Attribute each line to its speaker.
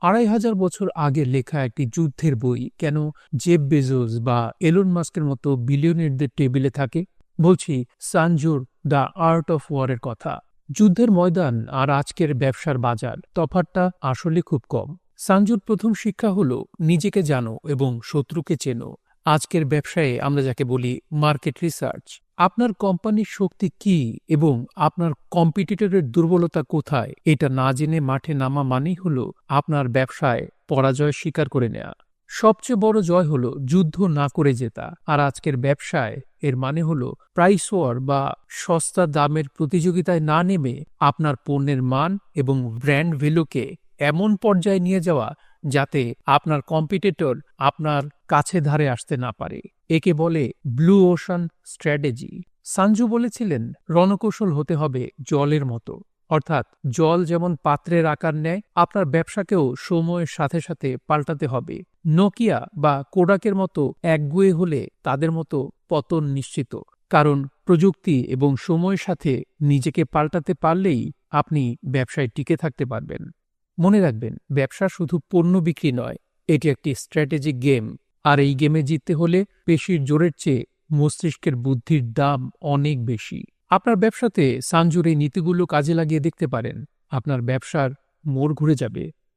Speaker 1: ২৫০০ বছর আগে লেখা একটি যুদ্ধের বই কেন জেফ বেজোস বা এলন মাস্কের মতো বিলিয়নিয়ারদের টেবিলে থাকে? বলছি সানজুর দ্য আর্ট অফ ওয়ারের কথা। যুদ্ধের ময়দান আর আজকের ব্যবসার বাজার তফাৎটা আসলে খুব কম। সানজুর প্রথম শিক্ষা হলো নিজেকে জানো এবং শত্রুকে চেনো। আজকের ব্যবসায়ে আমরা যাকে বলি মার্কেট রিসার্চ। আপনার কোম্পানির শক্তি কি এবং আপনার কম্পিটিটরের দুর্বলতা কোথায় এটা না জেনে মাঠে নামা মানেই হলো আপনার ব্যবসায় পরাজয় স্বীকার করে নেয়া। সবচেয়ে বড় জয় হলো যুদ্ধ না করে জেতা। আর আজকের ব্যবসায় এর মানে হলো প্রাইস ওয়ার বা সস্তা দামের প্রতিযোগিতায় না নেমে আপনার পণ্যের মান এবং ব্র্যান্ড ভ্যালুকে এমন পর্যায়ে নিয়ে যাওয়া যাতে আপনার কম্পিটিটর আপনার কাছে ধারে আসতে না পারে। একে বলে ব্লু ওশান স্ট্র্যাটেজি। সানজু বলেছিলেন রণকৌশল হতে হবে জলের মতো, অর্থাৎ জল যেমন পাত্রের আকার নেয় আপনার ব্যবসাকেও সময়ের সাথে সাথে পাল্টাতে হবে। নোকিয়া বা কোডাকের মতো একগুঁয়ে হলে তাদের মতো পতন নিশ্চিত, কারণ প্রযুক্তি এবং সময়ের সাথে নিজেকে পাল্টাতে পারলেই আপনি ব্যবসায় টিকে থাকতে পারবেন। মনে রাখবেন, ব্যবসা শুধু পণ্য বিক্রি নয়, এটি একটি স্ট্র্যাটেজিক গেম। আর এই গেমে জিততে হলে পেশির জোরের চেয়ে মস্তিষ্কের বুদ্ধির দাম অনেক বেশি। আপনার ব্যবসাতে সানজুর এই নীতিগুলো কাজে লাগিয়ে দেখতে পারেন, আপনার ব্যবসার মোড় ঘুরে যাবে।